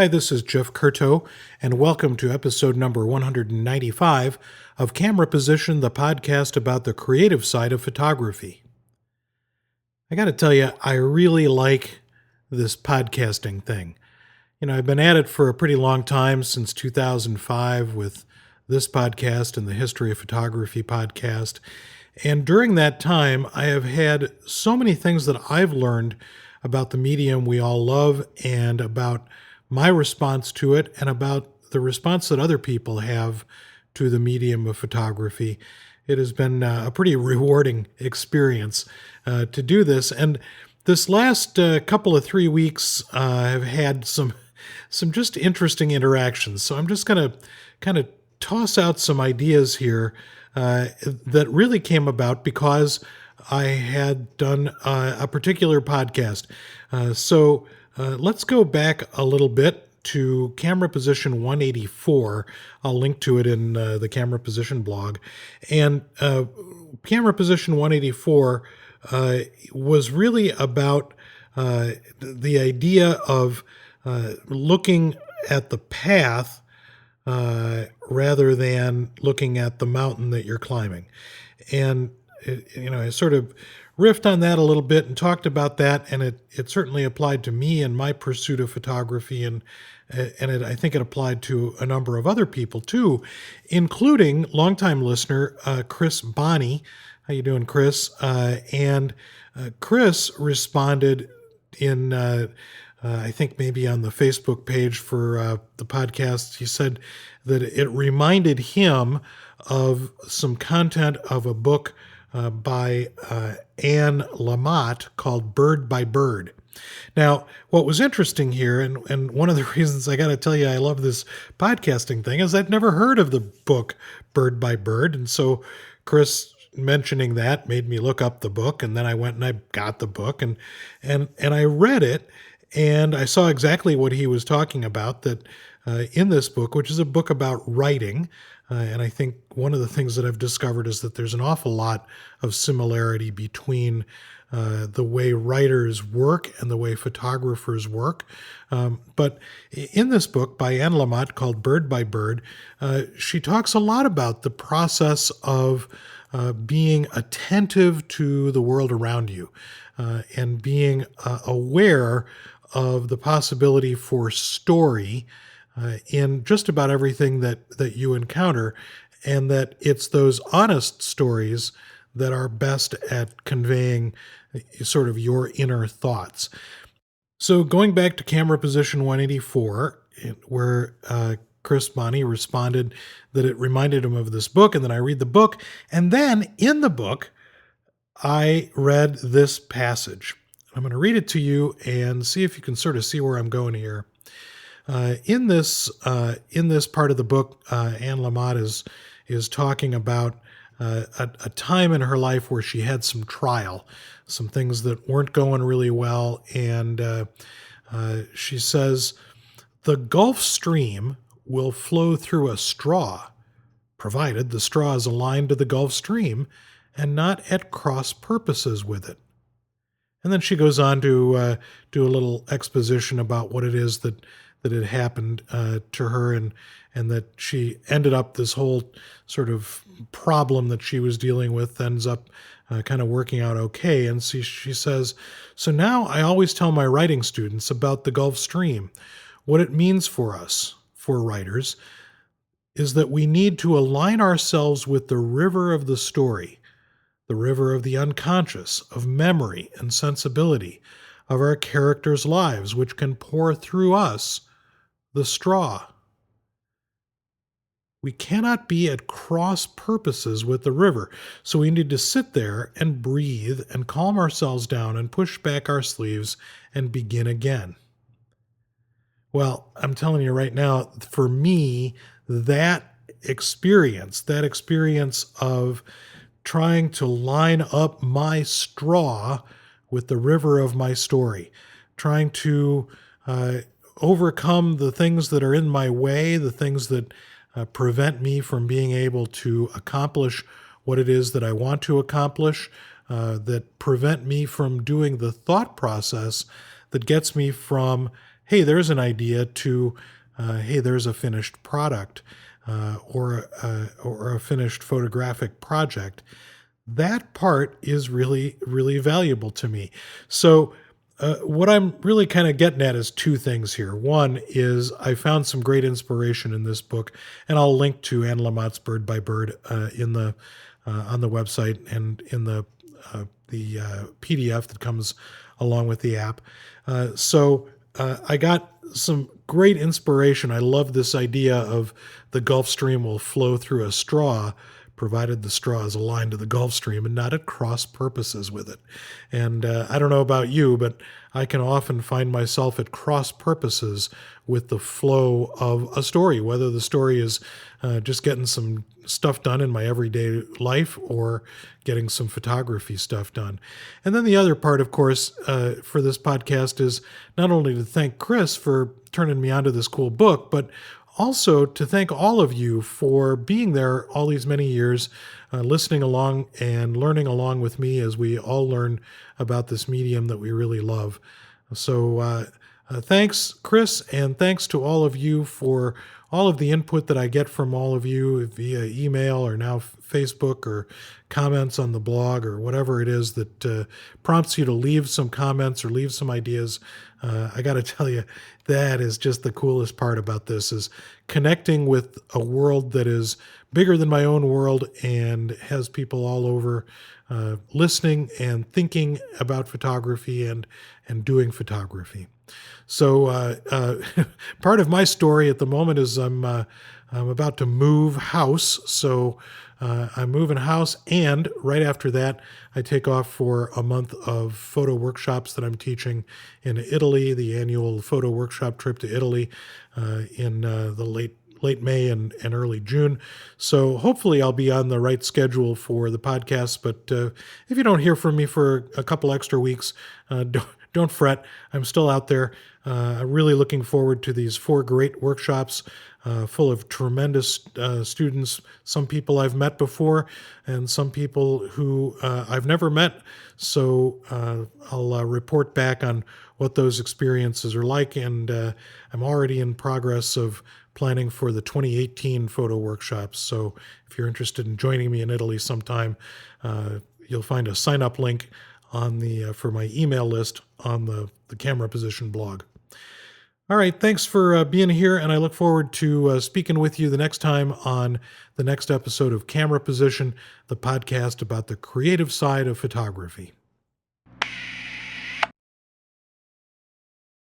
Hi, this is Jeff Curto, and welcome to episode number 195 of Camera Position, the podcast about the creative side of photography. I got to tell you, I really like this podcasting thing. I've been at it for a pretty long time, since 2005, with this podcast and the History of Photography podcast. And during that time, I have had so many things that I've learned about the medium we all love and about my response to it and about the response that other people have to the medium of photography. It has been a pretty rewarding experience to do this. And this last couple of 3 weeks have had some just interesting interactions. So I'm just going to kind of toss out some ideas here that really came about because I had done a particular podcast. So let's go back a little bit to camera position 184. I'll link to it in the camera position blog. And camera position 184 was really about the idea of looking at the path rather than looking at the mountain that you're climbing. And, I sort of riffed on that a little bit and talked about that, and it certainly applied to me and my pursuit of photography, and I think it applied to a number of other people too, including longtime listener Chris Bonney. How you doing, Chris? And Chris responded in I think maybe on the Facebook page for the podcast. He said that it reminded him of some content of a book by Anne Lamott called Bird by Bird. Now, what was interesting here, and one of the reasons I got to tell you I love this podcasting thing, is I'd never heard of the book Bird by Bird. And so Chris mentioning that made me look up the book, and then I went and I got the book and I read it, and I saw exactly what he was talking about, that in this book, which is a book about writing. And I think one of the things that I've discovered is that there's an awful lot of similarity between the way writers work and the way photographers work. But in this book by Anne Lamott called Bird by Bird, she talks a lot about the process of being attentive to the world around you and being aware of the possibility for story in just about everything that you encounter, and that it's those honest stories that are best at conveying sort of your inner thoughts. So going back to camera position 184, where Chris Bonney responded that it reminded him of this book, and then I read the book, and then in the book, I read this passage. I'm going to read it to you and see if you can sort of see where I'm going here. In this part of the book, Anne Lamott is talking about a time in her life where she had some trial, some things that weren't going really well, and she says, "The Gulf Stream will flow through a straw, provided the straw is aligned to the Gulf Stream and not at cross purposes with it." And then she goes on to do a little exposition about what it is that had happened to her, and that she ended up, this whole sort of problem that she was dealing with ends up kind of working out okay. And she says, "So now I always tell my writing students about the Gulf Stream. What it means for us, for writers, is that we need to align ourselves with the river of the story, the river of the unconscious, of memory and sensibility, of our characters' lives, which can pour through us, the straw. We cannot be at cross purposes with the river, so we need to sit there and breathe and calm ourselves down and push back our sleeves and begin again." Well, I'm telling you right now, for me, that experience of trying to line up my straw with the river of my story, trying to overcome the things that are in my way, the things that prevent me from being able to accomplish what it is that I want to accomplish, that prevent me from doing the thought process that gets me from hey, there's an idea to, hey, there's a finished product or a finished photographic project. That part is really, really valuable to me. So, what I'm really kind of getting at is two things here. One is I found some great inspiration in this book, and I'll link to Anne Lamott's Bird by Bird in the on the website and in the PDF that comes along with the app. I got some great inspiration. I love this idea of the Gulf Stream will flow through a straw, provided the straw is aligned to the Gulf Stream and not at cross purposes with it. And I don't know about you, but I can often find myself at cross purposes with the flow of a story, whether the story is just getting some stuff done in my everyday life or getting some photography stuff done. And then the other part, of course, for this podcast is not only to thank Chris for turning me onto this cool book, but also to thank all of you for being there all these many years, listening along and learning along with me as we all learn about this medium that we really love. So thanks, Chris, and thanks to all of you for all of the input that I get from all of you via email or now Facebook or comments on the blog or whatever it is that prompts you to leave some comments or leave some ideas. I got to tell you, that is just the coolest part about this, is connecting with a world that is bigger than my own world and has people all over listening and thinking about photography and doing photography. So part of my story at the moment is I'm about to move house. So I'm moving house, and right after that, I take off for a month of photo workshops that I'm teaching in Italy, the annual photo workshop trip to Italy in the late May and early June. So hopefully I'll be on the right schedule for the podcast. But if you don't hear from me for a couple extra weeks, don't fret. I'm still out there. Really looking forward to these 4 great workshops full of tremendous students, some people I've met before and some people who I've never met. So I'll report back on what those experiences are like. And I'm already in progress of planning for the 2018 photo workshops. So if you're interested in joining me in Italy sometime, you'll find a sign-up link on the for my email list on the Camera Position blog. All right, thanks for being here, and I look forward to speaking with you the next time on the next episode of Camera Position, the podcast about the creative side of photography.